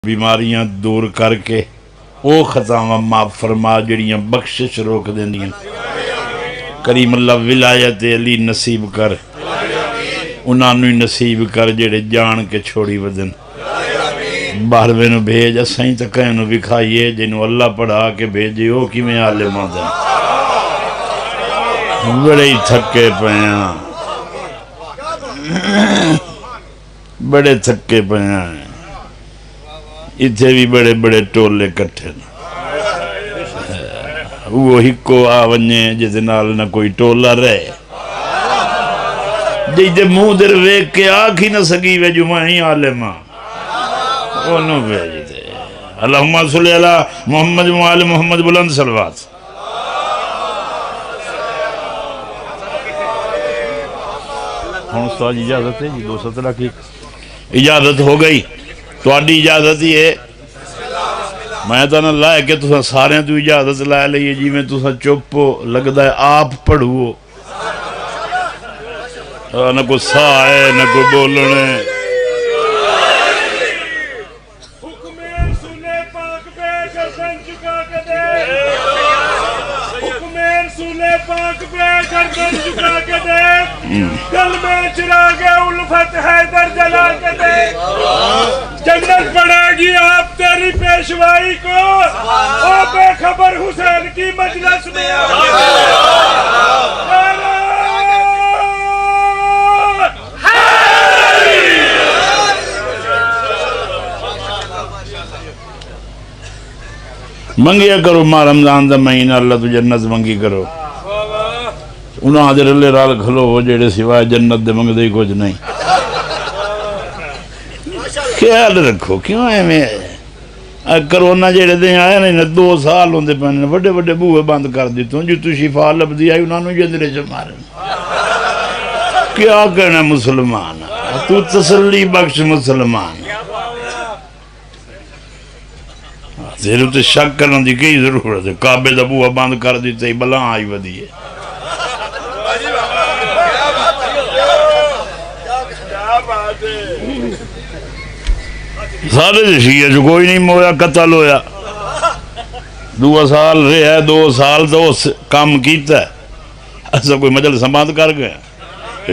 بیماریاں دور کر کے او خطاواں معاف فرما جڑیاں بخشش روک دیندیاں کریم اللہ ولایت علی نصیب کر انہاں نوں نصیب کر جڑے جان کے چھوڑی ودن باہروے نو بھیج اسائیں تکائیں نو بکھائیے جنہوں اللہ پڑھا کے بھیجے ہو کی میں عالم آدھا بڑے ہی تھکے پیاں بڑے تھکے پیاں اتھے بھی بڑے بڑے ٹولے کٹھے وہی کو آونجے جیسے نال نہ کوئی ٹولا رہے جیسے منہ در ویک کے آنکھ ہی نہ سکی وے جمعی عالمہ انہوں بھیجتے اللہم صلی اللہ محمد وآل محمد بلند صلوات ہم استاد اجازت ہے جی 217 کی اجازت ہو گئی تو آڈی اجازت ہی ہے میں تو نہ لائے کہ تُسا سارے تو اجازت لائے لئیے جی میں تُسا چپو لگتا ہے آپ پڑھو نہ کوئی سائے نہ کوئی بولنے حکمین سنے پاک بے گردن چکا کے دے حکمین سنے پاک بے گردن چکا کے دے دل میں چراغ الفت حیدر جلا کے دے جنت پڑے گی آپ تیری پیشوائی کو او بے خبر حسین کی مجلس میں منگیا کرو ماں رمضان دا مہینہ اللہ تو جنت منگی کرو انہاں آدھر اللہ رال کھلو ہو جیڑے سوائے جنت دے منگ دے کچھ نہیں خیال رکھو کیوں ہے میں کرونا جیڑے دے آئے نہیں 2 سال ہوندے پہنے بڑے بڑے بوئے بند کر دیتا ہوں جو تو شفا لب دی آئی انہوں نے جندرے جو مارن کیا کہنا مسلمان تو تسلی بخش مسلمان تیرے تو شک کرنا دی کئی ضرورت ہے کعبے دا بوہ بند کر دیتے ہی بلان آئی ودی ہے سارے شیعہ جو کوئی نہیں مویا قتل ہویا 2 سال رہے 2 سال تو اس کام کیتا ہے ایسا کوئی مجلس سماعت کر گئے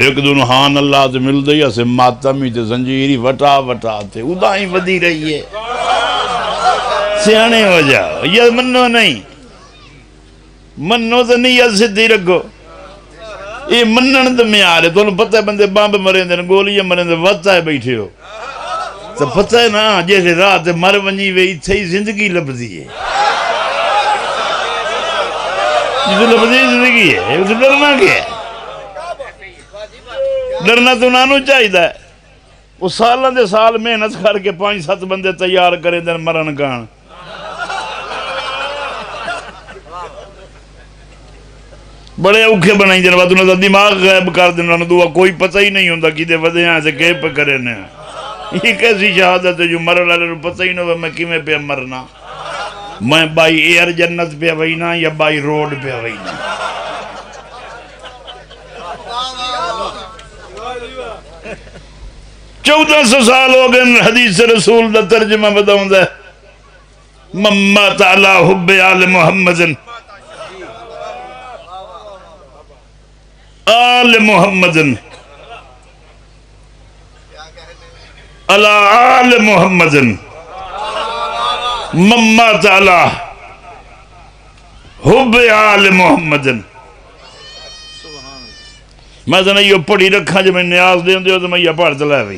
ایک دونوں ہان اللہ تے مل دئی ایسے ماتمی تے زنجیری وٹا وٹا تے ادائیں ودی رہی ہے سیانے ہو جاؤ یہ منو نہیں منو تو نہیں یہ صدی رکھو یہ منن تو میں آ رہے تو انہوں پتہ ہے بندے بامب مرے دیں گولیاں مرے دیں وقت ہے بیٹھے ہو تو پتہ ہے نا جیسے رات مر ونجی وے اتھے ہی زندگی لبدی ہے یہ تو لبدی زندگی ہے یہ تو ڈرنا کیا ہے ڈرنا تو نانو چاہی دا ہے وہ سالہ دے سال محنت کر کے 5-7 بندے تیار کریں دیں مرن کان بڑے اوکھے بنائیں جنبا تو نہ دماغ غائب کر دینا دعا کوئی پتہ ہی نہیں ہوندہ کہ دے ودے ہیں ایسے کہے پہ کرے نے یہ کیسی شہادت ہے جو مرن والے پتہ ہی نہیں ہوگا میں کیمیں پہ مرنا میں بائی ایئر جنت پہ وینا یا بائی روڈ پہ وینا 1400 سال ہو گئے حدیث رسول دا ترجمہ بداؤں دے ممات علی حب آل محمد آل محمد علی آل محمد ممات علی حب آل محمد میں تو نہیں یہ پڑھی رکھا جب میں نیاز دے ہوں تو میں یہ پڑھ چلا ہے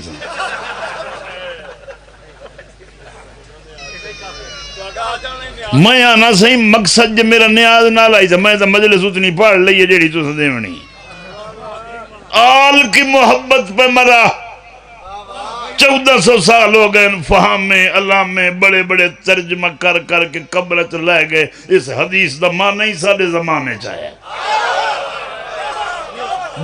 میں آنا صحیح مقصد جب میرا نیاز نہ لائی تھا میں تو مجلس اتنی پڑھ لئیے جیڑی تو سدے منی آل کی محبت پہ مرا 1400 سال ہو گئے فہم میں اللہ میں بڑے بڑے ترجمہ کر کر کے قبرت لے گئے اس حدیث دا معنی ہی سارے زمانے چاہے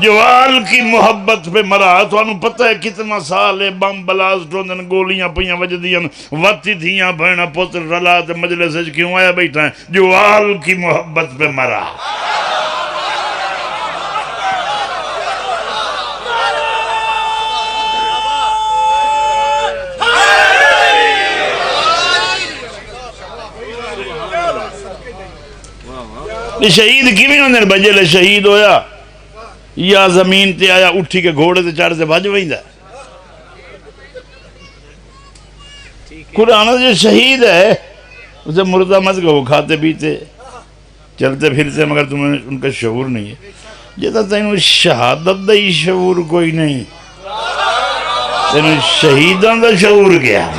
جو آل کی محبت پہ مرا تو انہوں پتہ ہے کتنا سال ہے بم بلاسٹ ہوندن گولیاں پہیاں وجدیاں وقتی دھیاں بہنا پتر رلات مجلس کیوں آیا بیٹھا ہے جو آل کی محبت پہ مرا شہید کی بھی ہوندے بجے لے شہید ہویا یا زمین تے آیا اٹھی کے گھوڑے تے چڑھ تے بھج ویندا قرآن جو شہید ہے اسے مردہ مت کہو کھاتے پیتے چلتے پھرتے مگر تمہیں ان کا شعور نہیں ہے جیسا تینوں شہادت دا ہی شعور کوئی نہیں تینوں شہیدان دا شعور کیا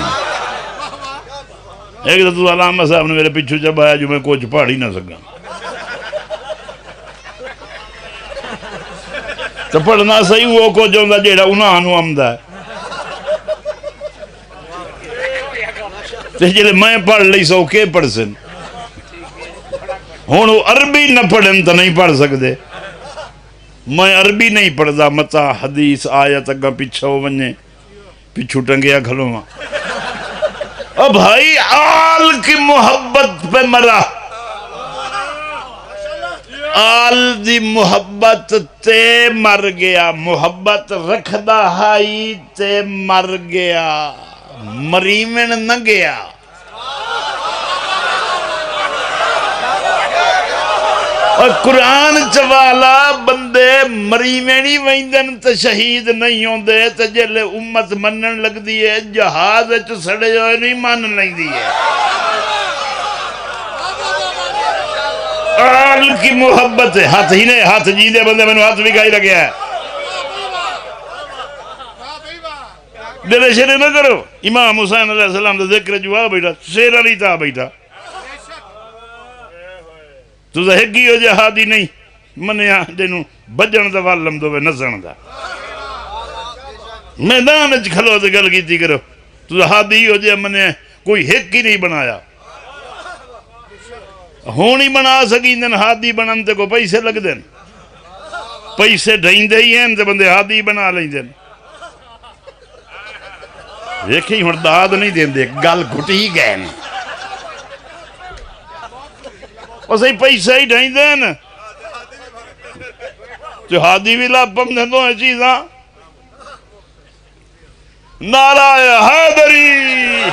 ایک تو علامہ صاحب نے میرے پیچھو جب آیا جو میں کچھ پڑھ ہی نہ سکا تو پڑھنا صحیح وہ کو جو دا جیڑا انہاں نو آمدہ ہے تو جلے میں پڑھ لئی سو کے پڑھ سن ہون وہ عربی نہ پڑھن تو نہیں پڑھ سکتے میں عربی نہیں پڑھدا متا حدیث آیت اگا پیچھا ہو ونجے پیچھو ٹنگیا کھلو ماں اب بھائی آل کی محبت پہ مرا آل دی محبت تے مر گیا محبت رکھدا ہائی تے مر گیا مریمن نہ گیا اور قرآن چوالا بندے مریمنی ویندن تو شہید نہیں ہوندے تو جلے امت منن لگ دیئے جہاز چ سڑے ہوئے نہیں مان لگ دیئے آل کی محبت ہے ہاتھ ہی نہیں ہاتھ جیدے بندے میں نے ہاتھ بھی گائی لگیا ہے دلے شیرے نہ کرو امام حسین علیہ السلام دا ذکر جو آ بیٹھا شیرہ نہیں تھا بیٹھا تو زہگی ہو جہادی نہیں منیا جنہوں بجن دا والم دو بے نزن دا میدان اچھ کھلو دے گل کیتی کرو تو زہادی ہو جہاں منیا کوئی حق ہی نہیں بنایا ہونی بنا سکیں دن ہادی بنانتے کو پیسے لگ دن پیسے ڈھائیں دے ہی ہیں تے بندے ہادی بنا لیں دن دیکھیں ہون داد نہیں دیں دے گل گھٹی گئے نا اور صحیح پیسے ہی ڈھائیں دیں جو ہادی بھی لاپم دیں دو ہیں چیزاں نعرہ حیدری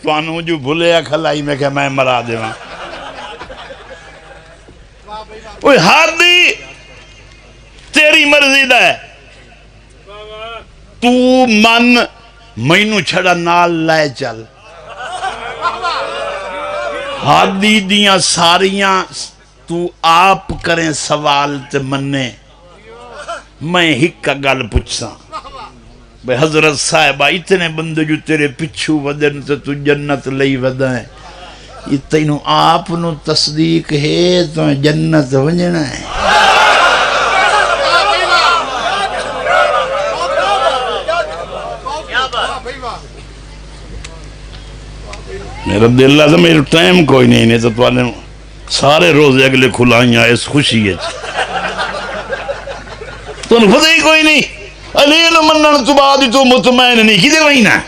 تو انہوں جو بھولیا کھلائی میں کہ میں مرا دے وہاں اوہ ہادی تیری مرضی دا ہے تو من مینو چھڑا نال لائے چل ہادی دیاں ساریاں تو آپ کریں سوال تے مننے میں ہک کا گل پچھساں بے حضرت صاحبہ اتنے بندے جو تیرے پچھو ودن تے تو جنت لئی ودائیں اتنو آپ نو تصدیق ہے تو جنت ونجنا ہے میرا دل اللہ تھا میرے ٹائم کوئی نہیں تو تو سارے روزے اگلے کھلائیاں اس خوشی ہے تو انہوں پتہ ہی کوئی نہیں علیہ منن تو بعد تو مطمئن نہیں کی دے وہی نا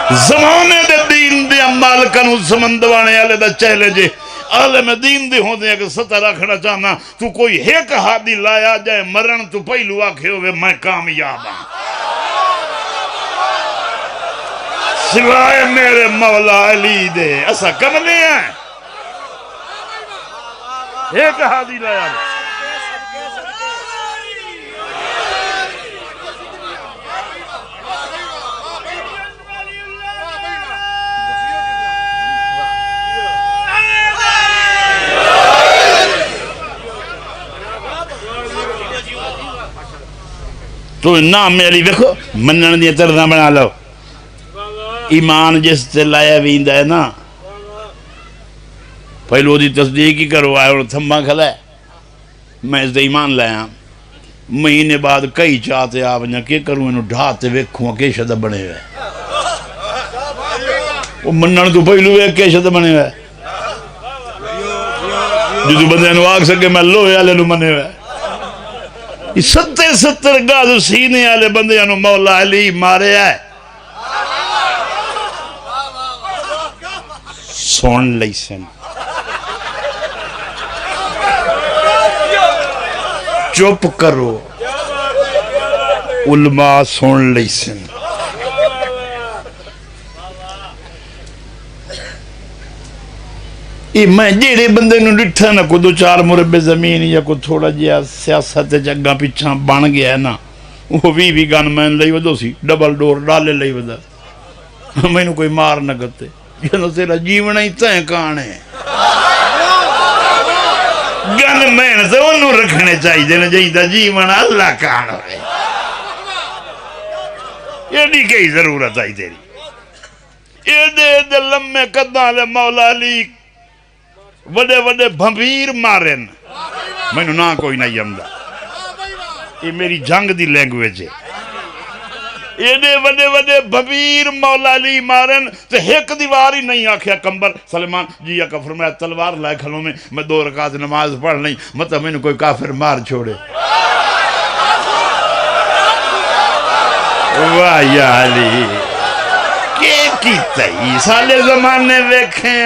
زمانے دے دین دے عمال کنو سمندوانے آلے دا چہلے جے عالم دین دے ہوں دے اگر سطح رکھنا چاہنا تو کوئی ایک ہادی لایا جائے مرن تو پہلو آکھے ہوئے میں کامیاب ہوں سوائے میرے مولا علی دے ایسا کملے ہیں ایک ہادی لایا جائے تو نام میری دیکھو منن دیا ترنا بنا لو ایمان جس تے لایا ویندہ ہے نا پہلو دی تصدیق ہی کرو آئے اور تھمبا کھلا ہے میں اس دے ایمان لایا مہینے بعد کئی چاہتے آپ نے کہ کروں انہوں ڈھاتے ویکھوں کہ شدہ بنے ہوئے وہ منن تو پہلو ویک کہ شدہ بنے ہوئے جو بندے انہوں آگ سکے میں لوہے آلے نو بنے ہوئے ستر گاز سینے آلے بندے انہوں مولا علی مارے آئے سون لیسن چپ کرو علماء سون لیسن یہ میں جہے بندے نو ڈٹھا نہ کوئی 2-4 مربع زمین یا کوئی تھوڑا جہا سیاست اگاں پچھاں بن گیا ہے نا وہ بھی گن مین لئی ودو سی ڈبل ڈور ڈالے لئی ودا مینوں کوئی مار نہ گتے جنوں تیرا جیونا ہی تیں کان ہے گن مین سے انہوں رکھنے چاہیے نا جہاں جیونا اللہ کان ہوئے یہ نہیں کئی ضرورت آئی تیری یہ دے لمے قداں لے مولا علی وڈے وڈے بھمبیر مارن مینوں نہ کوئی نہیں جمدا یہ میری جنگ دی لینگویج ہے ایڈے وڈے وڈے بھبیر مولا علی مارن تو ایک دیوار ہی نہیں آکھیا کمبر سلیمان جی آقا فرمایا تلوار لائے کھلوں میں 2 رکعت نماز پڑھ لیں مطلب میں نے کوئی کافر مار چھوڑے واہ یا علی کیتا ہی سالے زمانے ویکھیں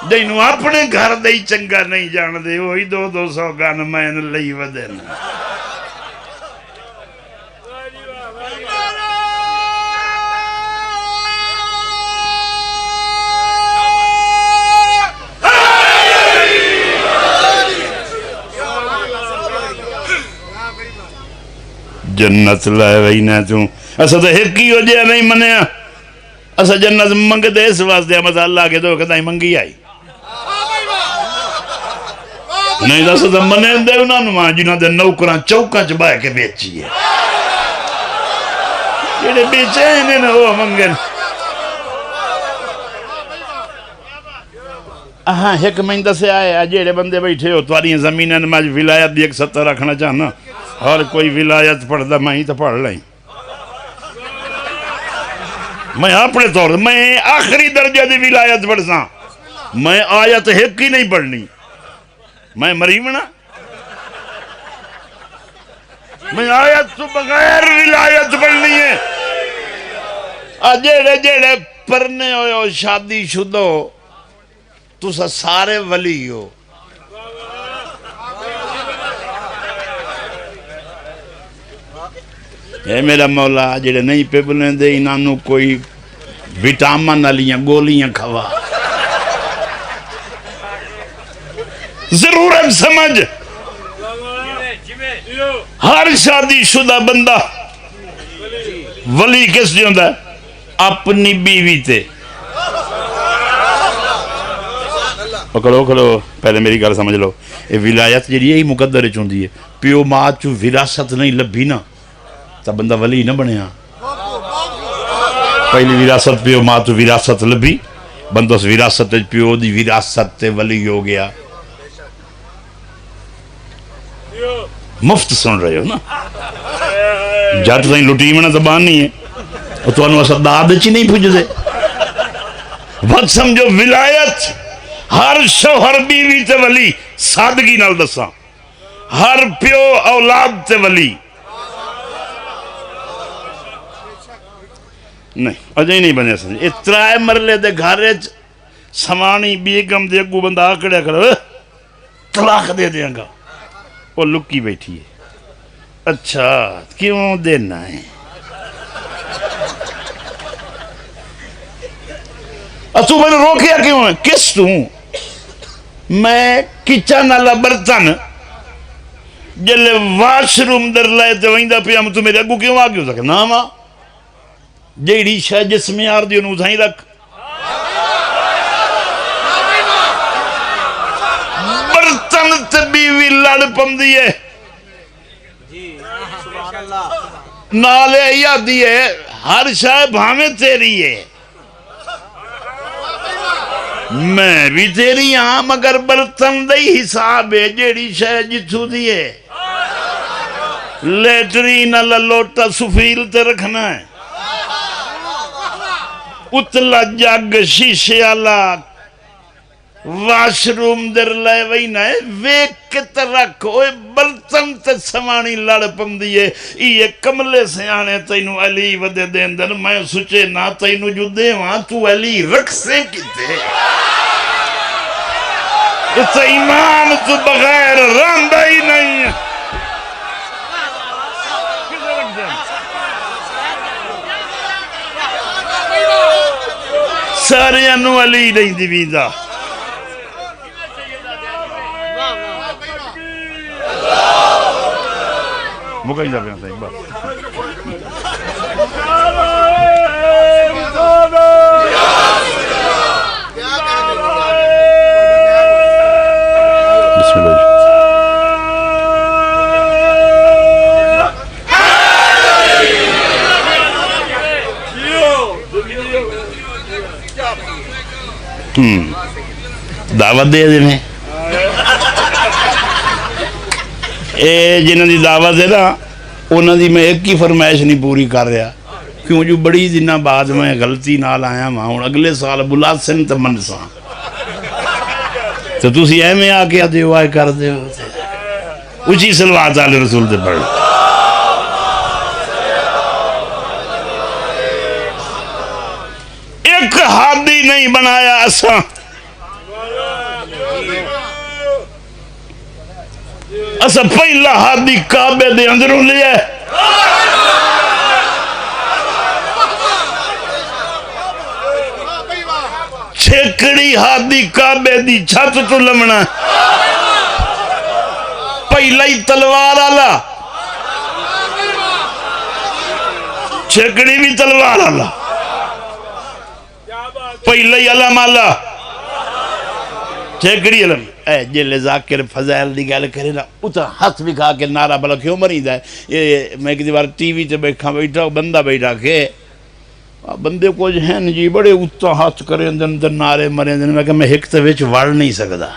جنہوں اپنے گھر دے چنگا نہیں جان دے وہی 200 گن مین لئی ودن جنت لائے وہی نہ توں اسا تو ایک ہی ہو جائے نہیں منیا اسا جنت منگ دے اس واسطے مزا اللہ کے دو کتائی منگی آئی نہیں تو اسا تو منے دے انہاں نو جنہاں دے نوکران چوکاں چ بائے کے بیچی ہے جڑے بیچے ہیں نا وہ منگن ہاں ایک مہیندہ سے آئے جڑے بندے بیٹھے ہو تمہاری زمینیں میں ولایت دی 170 رکھنا چاہنا ہر کوئی ولایت پڑھ دا میں ہی تو پڑھ لیں میں اپنے طور میں آخری درجہ دی ولایت پڑھ سا میں آیت ایک ہی نہیں پڑھنی میں مریمنا میں آیت تو بغیر ولایت پڑھنی ہے جیڑے جیڑے پرنے ہو شادی شدہ ہو تو سارے ولی ہو اے میرا مولا جڑے نہیں پہ بلیں دے انہوں کوئی وٹامن والیاں گولیاں کھوا ضرورت سمجھ ہر شادی شدہ بندہ ولی کس جو ہے اپنی بیوی تے کھڑو پہلے میری گل سمجھ لو یہ ولایت جڑی ہے مقدر چوندی ہے پیو ماں چو وراثت نہیں لبھی نا تو بندہ ولی نہ بنیا پہلی وراثت پیو ماں تو وراثت لبھی بندہ اس وراثت پیو دی وراثت تے ولی ہو گیا مفت سن رہے ہو نا جٹ سائیں لٹی منا زبان نہیں ہے اور تو انہوں اسا داد چی نہیں پوچھ دے وقت سمجھو ولایت ہر شوہر بیوی تے ولی سادگی نال دساں ہر پیو اولاد تے ولی نہیں اجے نہیں بنے سن اترائے مرلے دے گھارے سمانی بیگم دے اگو بندہ آکڑے کرو طلاق دے دیاں گا وہ لکی بیٹھی ہے اچھا کیوں دینا ہے تو میں نے روکیا کیوں ہے کس تو میں کچن والا برتن جلے واش روم در لائے تے وہیں دا پیا تو میرے اگو کیوں آگے ہو سکے نا ماں جیڑی شاہ جسمی آر دیو نو اتھائیں رکھ برتن تے بیوی لڑ پم دیئے نالے یا دیئے ہر شاہ بھامیں تیری ہے میں بھی تیری ہاں مگر برتن دئی حساب ہے جیڑی شاہ جتھو دیئے لیٹرین اللہ لوٹا سفیل تے رکھنا ہے اتلا جگ شیشے اللہ واش روم در لائے وہی نہ ہے ویک کے ترک ہوئے برتن تے سمانی لڑ پم دیئے یہ کملے سے آنے تینو علی ودے دین در میں سوچے نہ تینو جو دے وہاں تو علی رکھ سے کتے اس ایمان تو بغیر راندہ ہی نہیں ہے سارے انو علی نہیں دی بیدہ مکئی دا پیا صحیح بس بسم اللہ دعوت دے دے میں اے جنہاں دی دعوت ہے نا انہاں دی میں ایک ہی فرمائش نہیں پوری کر رہا کیوں جو بڑی دنوں بعد میں غلطی نال آیا ہوں اگلے سال بلا سن تے منساں تو تسی ایویں آ کے دیو آئے کر دیو اچھی صلوات علی رسول دے پڑھ ایک ہادی نہیں بنایا اساں اسا پہلا ہادی کعبے دے اندروں لیا چھکڑی ہادی کعبے دی چھت تو لمنا پہلا ہی تلوار آلا چھکڑی بھی تلوار آلا پہلا ہی علم آلا چھکڑی علم اے جلے ذاکر فضائل دی گل کرے نا اتنا ہاتھ بھی کھا کے نعرہ بلا کیوں مرید ہے یہ میں کسی بار ٹی وی تے بیٹھا بندہ بیٹھا کے بندے کو جو ہیں جی بڑے اتنا ہاتھ کرے اندر نعرے مرے میں کہ میں ایک تے وچ وڑ نہیں سکدا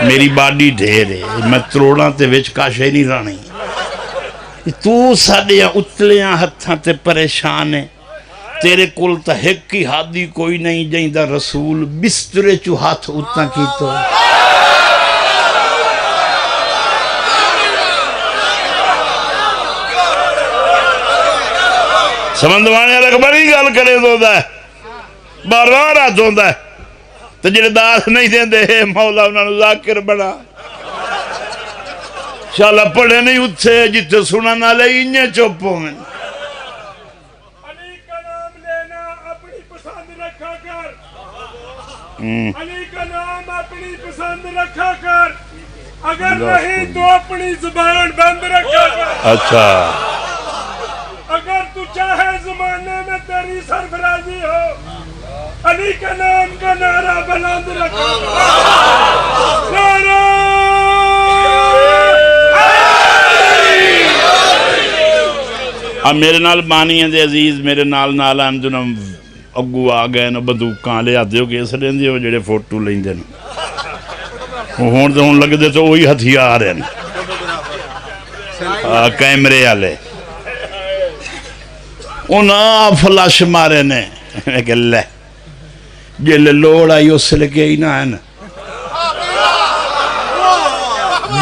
میری باڈی ڈھیر ہے میں تروڑاں تے وچ کاشے نہیں رانی تو ساڈیاں اتلیاں ہتھاں تے پریشان ہے تیرے کول تا ایک ہی ہادی کوئی نہیں جائندہ رسول بسترے چو ہاتھ اتنا کی تو سمندوانے لگ بڑی گل کرے دو دا ہے بار بار آت ہوندہ ہے تو جنہیں داس نہیں دیں دے مولا انہوں نے ذاکر بنا شاءاللہ پڑھے نہیں اتھے جتے سنا نہ لے انہیں چوپوں میں علی کا نام اپنی پسند رکھا کر اگر نہیں تو اپنی زبان بند رکھا کر اچھا اگر تو چاہے زمانے میں تیری سرفرازی ہو علی کا نام کا نعرہ بلند رکھا کر نعرہ اب میرے نال بانی ہیں دے عزیز میرے نال نالان دنم اگو آگئے نا بدوکاں لے آتے ہو کیسے لیں دے ہو جڑے فوٹو لیں دے نا ہون دے ہون لگ دے تو وہی ہتھیار ہیں کیمرے آلے انہاں فلاش مارے نے میں کہ لے جلے لوڑ آئی اس سے لکے ہی نہ ہے نا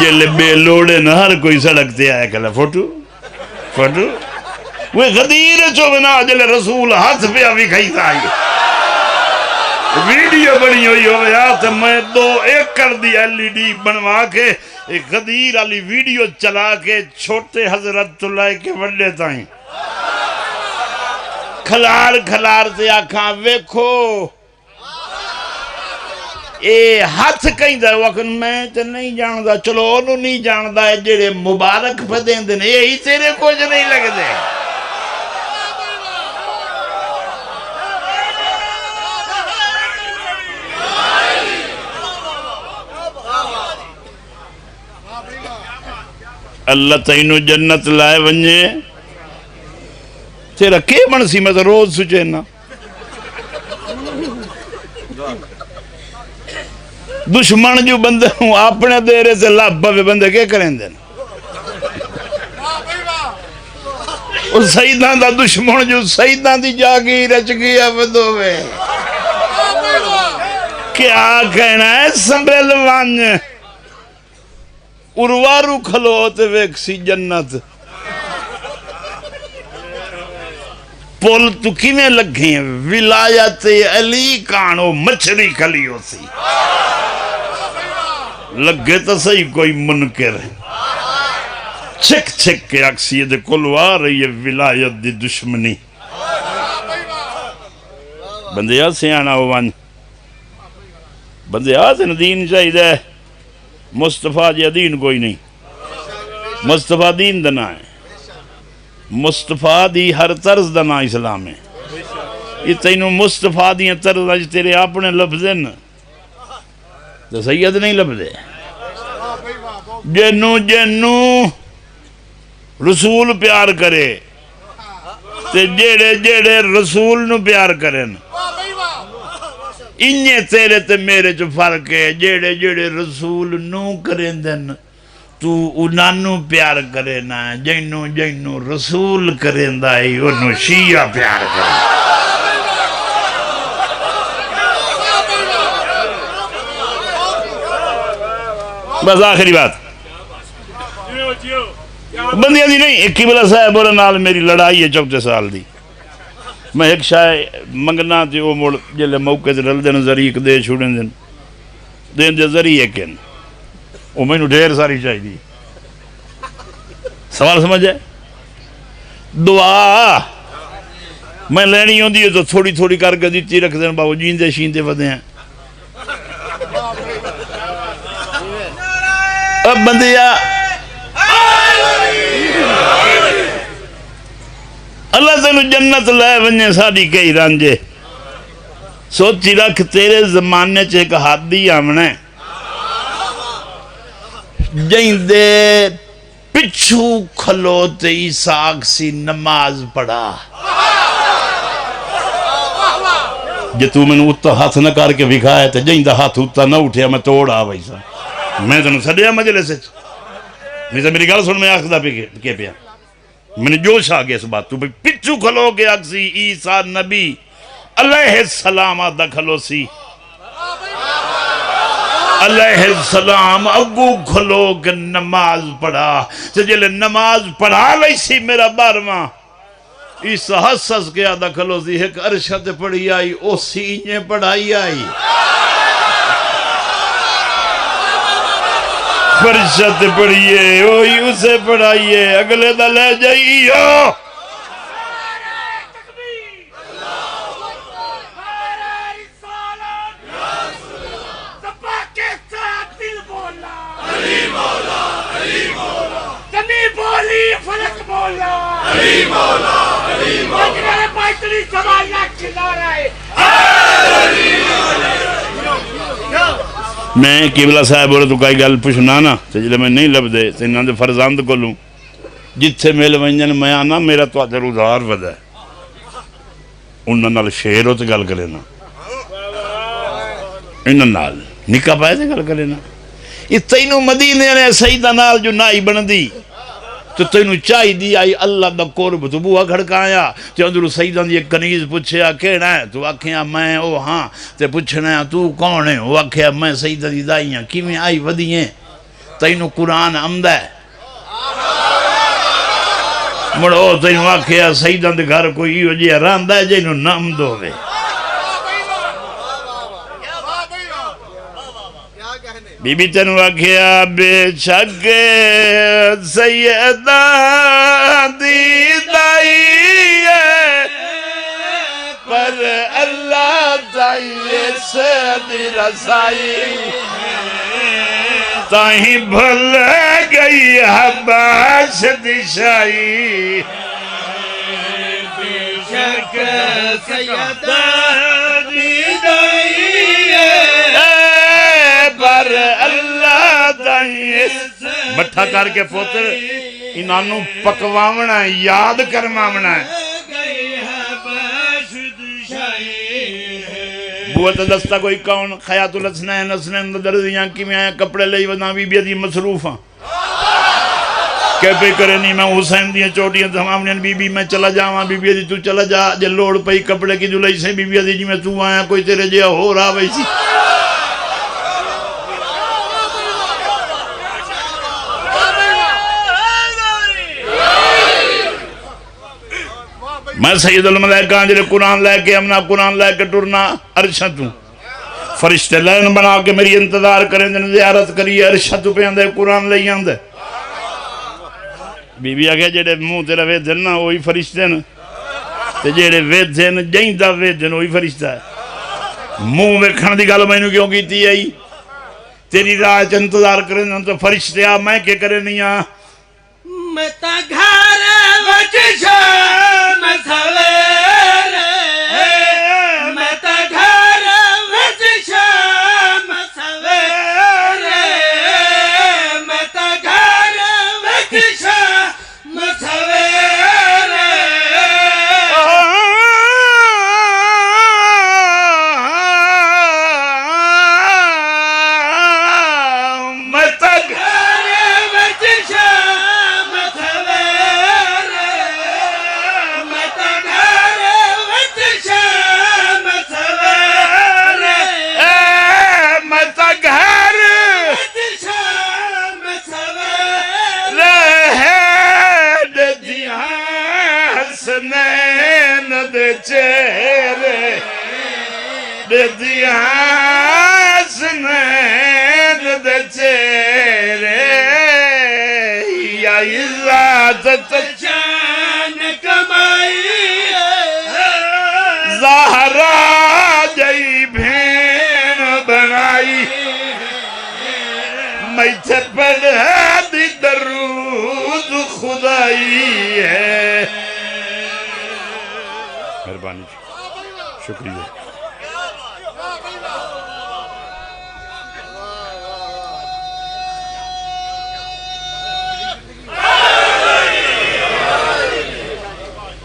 جلے بے لوڑے نا ہر کوئی سڑکتے آئے کہ لے فوٹو وہ غدیر چو بنا جلے رسول ہاتھ پہ ابھی کھائیتا آئی ویڈیو بنی ہوئی ہو یا تو میں 2 ایکڑ دی LED بنوا کے ایک غدیر علی ویڈیو چلا کے چھوٹے حضرت اللہ کے وڈے تائیں کھلار سے آکھاں ویکھو اے ہاتھ کہیں دا وقت میں تے نہیں جاندہ چلو انہوں نہیں جاندہ ہے جڑے مبارک پہ دیں دیں یہی تیرے کچھ نہیں لگ دے اللہ تینو جنت لائے ونجے تیرا کے منسی میں تو روز سچے نا دشمن جو بندے ہوں اپنے دیرے سے لابا بھی بندے کے کریں دیں اور سیدان دا دشمن جو سیدان دی جاگی رچ گیا بدوے کیا کہنا ہے سنبھل وان اروارو کھلوتے ویک سی جنت پول تو کیویں لگیں ولایت علی کانو مچھری کھلیو سی لگے تو صحیح کوئی منکر ہے چھک کے اکسیت کلوا رہی ہے ولایت دی دشمنی بندے آج سے آنا ہوان بندے آج سے دین چاہیے مصطفیٰ جی دین کوئی نہیں مصطفیٰ دین دا نام ہے، مصطفیٰ دی ہر طرز دا نام اسلام ہے. یہ تینوں مصطفیٰ دی طرز اج تیرے اپنے لفظ ہیں تو سید نہیں لفظ ہے. جنوں رسول پیار کرے تے جیڑے رسول نو پیار کرن انہیں تیرے تے میرے جو فرق ہے. جیڑے رسول نو کریں دن تو انہوں پیار کرے نا، جنوں رسول کریں دائی انہوں شیعہ پیار کرے. بس آخری بات بندیاں دی نہیں، ایک قبلہ صاحب اور نال میری لڑائی ہے 34 سال دی. میں ایک شاہ منگنا تے وہ مڑ جلے موقع تے رل دن ذریعہ دے چھوڑیں دن دے ذریعہ کن وہ میں نے ڈھیر ساری چاہی دی. سوال سمجھ ہے؟ دعا میں لینی ہوں دی تو تھوڑی تھوڑی کر کے دیتی رکھ دیں باو جیندے شیندے ودے ہیں. اب بندیا اللہ تینو جنت لے ونجے ساڑی کئی رانجے سوچی رکھ تیرے زمانے چے ایک حادی آمنے جائیں دے پچھو کھلوتے عیساق سی نماز پڑھا. جے تو میں نے اتا ہاتھ نہ کر کے بکھایا تے جائیں دا ہاتھ اتا نہ اٹھیا میں توڑا ویسا. میں تنہوں سڑیا مجلس سے میری گل سن میں آخدہ پہ پیا میں نے جوش آگیا اس بات تو پچھو کھلو کے اکسی عیسیٰ نبی علیہ السلام آدھا کھلو سی علیہ السلام اگو کھلو کے نماز پڑھا. جلے نماز پڑھا لئی سی میرا بارواں عیسیٰ حسس کے آدھا کھلو سی ایک عرشت پڑھی آئی او سینجے پڑھائی آئی فرشت پڑھئیے وہی اسے پڑھائیے اگلے دا لے جائیو. میں قبلہ صاحب بولے تو کئی گل پوچھنا نا جلے میں نہیں لب دے تو انہاں دے فرزند کو لوں جتھے میل ونجن میں آنا میرا تو آدھر ادھار ودا ہے انہاں نال شیر ہو تو گل کرے نا انہاں نال نکاح پائے تو گل کرے نا. یہ تینوں مدینے نے سیدہ نال جو نائی بن دی تو تینوں چاہی دی آئی اللہ دا قرب تو بوہا کھڑکایا تے اندرو سیدہ دی ایک کنیز پوچھیا کیڑا ہے تو آکھیا میں او ہاں تے پوچھنا ہے تو کون ہے وہ آکھیا میں سیدہ دی دائیاں کیویں آئی ودی ہیں تینوں قرآن عمدہ ہے مڑو تینوں آکھیا سیدہ دی گھر کوئی ہو جی راندہ ہے جینوں نہ عمد ہوئے. بی بی تنو آکھیا بے شک سیدہ دی دائی ہے پر اللہ دائی سے دی رسائی تاہیں بھل گئی حباش دی شائی. بے شک سیدہ دی دائی ہے پر اللہ دائی مٹھا کر کے پوتر انہوں پکواونا ہے یاد کرماونا ہے. بوت دستا کوئی کون خیات الاسنین اسنین دردیاں کی میں آیا کپڑے لئی ودنا بی بی دی مصروف ہاں کہ پہ کرے نہیں میں حسین دیاں چوٹیاں تمامنین بی بی میں چلا جاواں بی بی دی تو چلا جا جے لوڑ پئی کپڑے کی دلائی سے بی بی دی جی میں تو آیا کوئی تیرے جے ہو رہا ویسی. میں سید الملائکہ جلے قرآن لے کے امنا قرآن لے کے ٹرنا عرشت ہوں فرشتے لین بنا کے میری انتظار کریں جن زیارت کریے عرشت پہ اندے قرآن لے اندے. بی بی آگے جڑے منہ تیرا وید دن نا وہی فرشتے نا تے جڑے وید دن جائیں دا وید دن وہی فرشتہ ہے. منہ میں کھن دی گالو میں نے کیوں کیتی ہے تیری راہ انتظار کریں تو فرشتے آ میں کے کرے نہیں آ متا گھر وچ شام سویرے متا گھر وچ شام سویرے متا گھر وچ شام سویرے متا گھر وچ شام سویرے متا گھر وچ شام سویرے متا گھر وچ شام سویرے دیاں حسنین دے چہرے دیاں حسنین دے چہرے یا عزت جان کمائی زہرا جئی بھین بنائی میتھے پڑھا دی درود خدائی ہے مہربانی شکریہ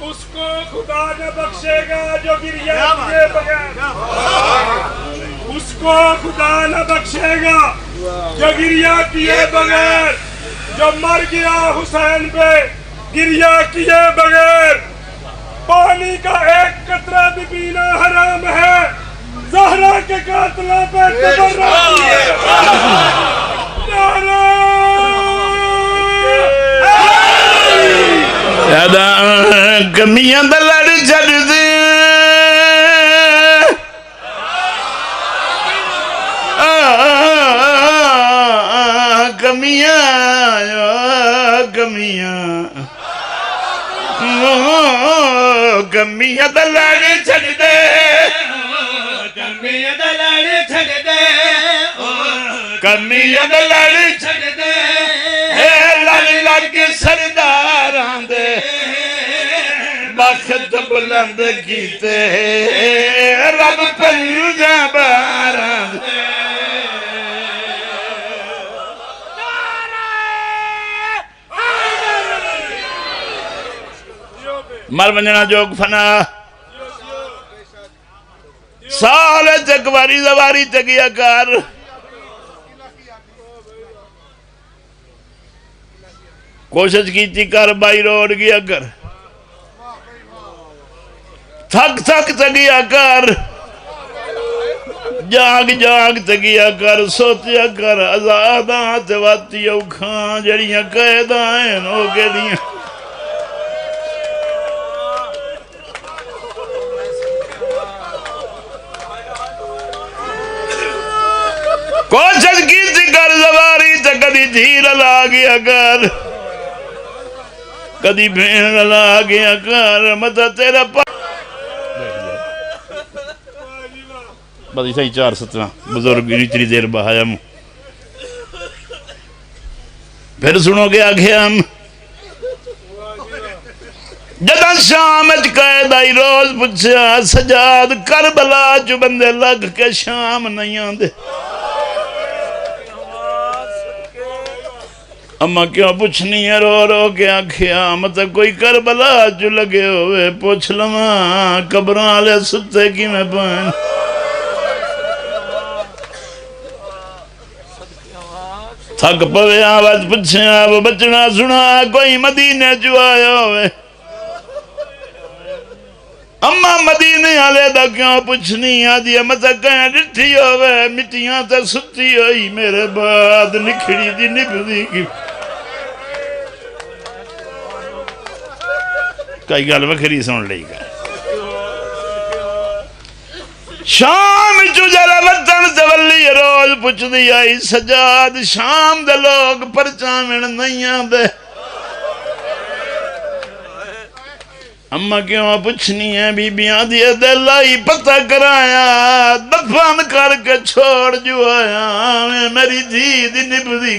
اس کو خدا نہ بخشے گا جو گریہ کیے بغیر اس کو خدا نہ بخشے گا جو گریہ کیے بغیر جو مر گیا حسین پہ گریہ کیے بغیر پانی کا ایک قطرہ بھی پینا حرام ہے زہرا کے قاتلوں پہ تبرہ کیے کمیاں دا لڑ چھڑ دے کمیاں کمیاں دا لڑ چھڑ دے کمیاں دا لڑ چھڑ دے کمیاں دا لڑ چھڑ دے لڑ لڑ کے سرداراں دے بخت بلند کیتے رب پنجا باراں دے مر ونجنا جوگ فنا سال چکواری زواری چگیا کار کوشش کی تھی کر بائی روڑ گیا کر تھک تھک چگیا کر جاگ جاگ چگیا کر سوچیا کر آزاداں چواتی اوکھاں جڑیاں قیدائیں ہو کے دیاں کوشش کی تھی کر زواری کدی دھیر لا گیا کر کدی بھین لا گیا کر مطا تیرا بس ایسا ہی 4-17 بزرگ اتنی دیر بہایا مو پھر سنو گے آگے ہم جدہ شام اچ قید آئی روز پچھا سجاد کربلا چو بندے لگ کے شام نہیں آندے اما کیوں پوچھنی ہے رو رو کے آنکھیا مطلب کوئی کربلا جو لگے ہوئے پوچھ لما قبران لے ستے کی میں پہن تھک پوے آواز پچھے آپ بچنا سنا کوئی مدینے جو آیا ہوئے اما مدینے آلے دا کیوں پوچھنی آدھی مطلب کہیں ڈٹھی ہوئے مٹیاں تے ستی ہوئی میرے بعد نکھڑی دی نبدی کی کئی گال وکھری سن لئی گا شام چو جرا وطن زولی روز پچھ دی آئی سجاد شام دے لوگ پرچامن نہیں آدھے اما کیوں پوچھنی ہے بی بیاں دیئے دلائی پتہ کرایا دفن کر کے چھوڑ جو آیا میری جی دی نبدی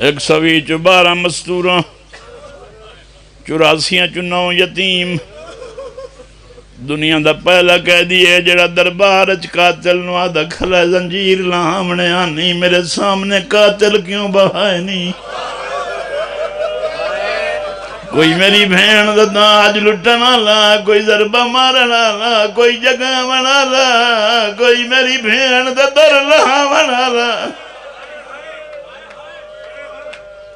112 مستوراں 84 9 یتیم دنیا دا پہلا قیدی ہے جڑا دربار اچ قاتل نو آدھا کھلا زنجیر لامنے آنی میرے سامنے قاتل کیوں بہائے نہیں کوئی میری بھین دا تاج لٹنا لا کوئی ضربہ مارنا لا کوئی جگہ بنا لا کوئی میری بھین دا در بنا لا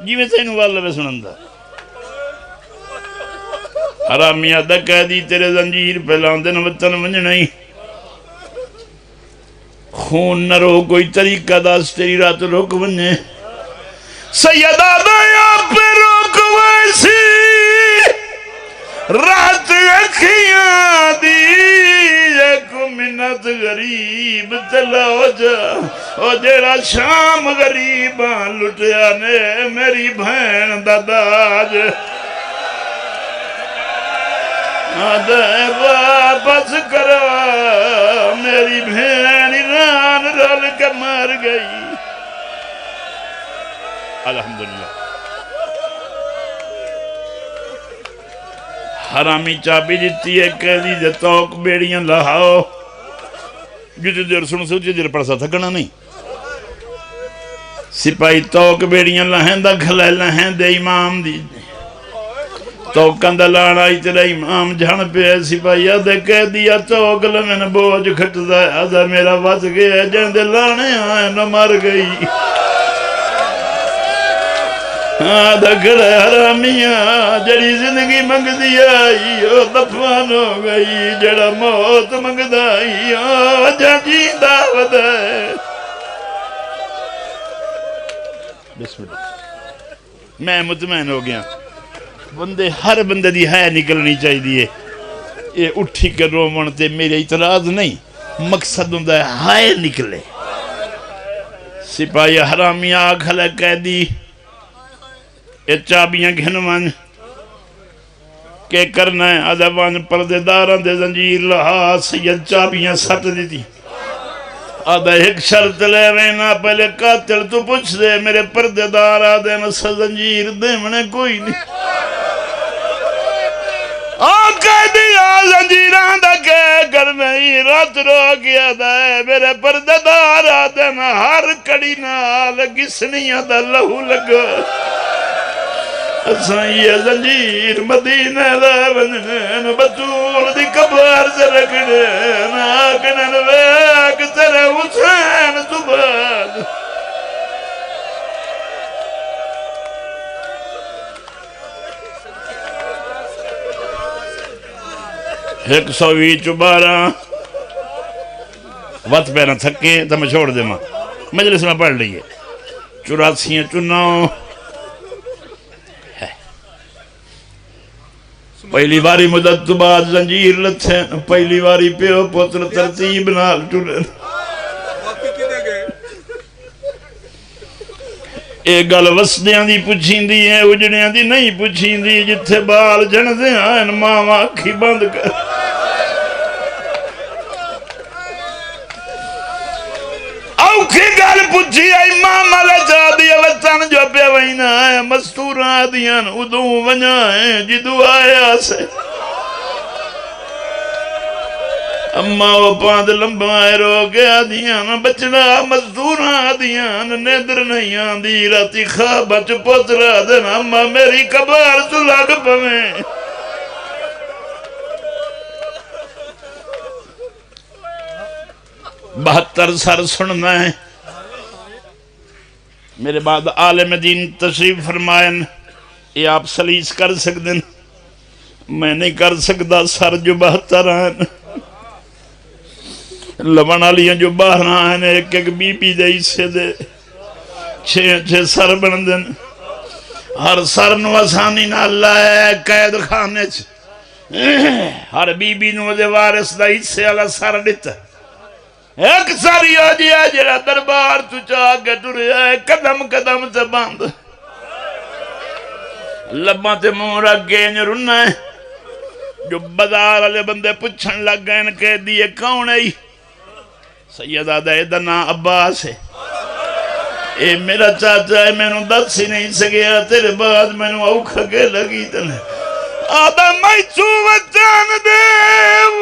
جی میں سینو والا میں سنندہ حرامیہ دا قیدی تیرے زنجیر پہلان دن وطن منج نہیں خون نہ رو کوئی طریقہ داس تیری رات روک بنجے سیدہ دایا پہ روک ویسی رات اکھیاں دی ایک منت غریب تلا ہو جا او جیڑا شام غریباں لٹیا نے میری بھین داداج آدھے واپس کرا میری بھین ایران رل کے مر گئی الحمدللہ حرامی چابی جتی ہے قیدی دے توک بیڑیاں لہاؤ جتی دیر سن سوچی دیر پڑسا تھکنا نہیں سپاہی توک بیڑیاں لہیں دا کھلے لہیں دے امام دی توکن دا لانا ہی تیرا امام جھن پہ سپاہی آدھے قیدی توک لمن بوجھ کھٹ دا آدھا میرا وز گیا جن دے لانے آئے نہ مر گئی آدھا کھڑا حرامیاں جڑی زندگی منگ دیائی او دفان ہو گئی جڑا موت منگ دائی جا جیندہ ودائے بسم اللہ میں مطمئن ہو گیا بندے ہر بندے دی ہے نکلنی چاہی دیئے یہ اٹھی کے رومن تے میرے اعتراض نہیں مقصد ہوندہ ہے ہائے نکلے سپاہی حرامی آکھل قیدی یہ چابیاں گھنوان کہ کرنا ہے آدھوان پردے داران دے زنجیر لہا سید چابیاں سٹ دیتی آدھا ایک شرط لے وینا پہلے قاتل تو پوچھ دے میرے پردے دار آدھے مسا زنجیر دے منے کوئی نہیں آقا دیا زنجیران دا کہہ کر نہیں رات رو گیا دائے میرے پردے دار آدھے نا ہر کڑی نال گسنیاں دا لہو لگا اساں یہ زنجیر مدینہ دا بنن بطول دی کبار سے رکھن آکنن ویک ترے حسین زباد 112 وقت پہ نہ تھکے تو میں چھوڑ دے ماں مجلس میں پڑھ لیے 84 چناؤ پہلی باری مدت تو بعد زنجیر لتھیں پہلی باری پیو پتر ترتیب نال ٹولن ایک گل وسدیاں دی پوچھیں دی ہے اجڑیاں دی نہیں پوچھیں دی جتھے بال جن دے آئین ماما اکھی بند کر اوکھی گل پوچھی آئی ماما لچا دیا وطن جو پہ وینا ہے مستوراں دیاں ادوں ونیا ہے جدو آیا سے اما وہ پاند لمبائے رو گیا دیاں بچنا مزدوراں دیاں نیدر نہیں آندی راتی خواب بچ پوترا دینا اما میری کبار تو لگ پویں 72 سر سننا ہے میرے بعد عالم دین تشریف فرمائن یہ آپ سلیس کر سکتے میں نہیں کر سکتا سر جو 72 ہیں لبن آلیاں جو 12 ہیں ایک ایک بی بی دے سے دے 6 سر بن دن ہر سر نو آسانی نہ اللہ ہے قید خانے ہر بی بی نو دے وارث دا حصے والا سر دیتا ایک ساری ہو جیا جڑا دربار تو چاہ کے ٹریا ہے قدم قدم سے باندھ لباں تے منہ رکھ کے رنا ہے جو بازار والے بندے پوچھن لگ گئے ان کہہ دیے کون ہے سیدہ دے دنا عباس ہے اے میرا چاچا ہے میں نو دس ہی نہیں سکیا تیرے بعد میں نو اوکھا کے لگی تنے آدھا میں چوت جان دے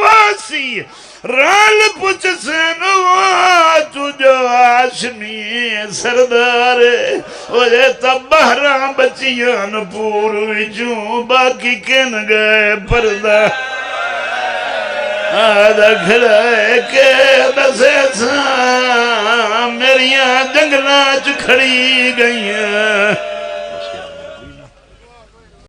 واسی رال پچھ سینو تجھو آشمی سردارے اوہ تب بہران بچیان پوروی جوں باقی کن گئے پردہ آدھا کھڑائے کہ دسے ساں میریاں جنگلہ چ کھڑی گئیاں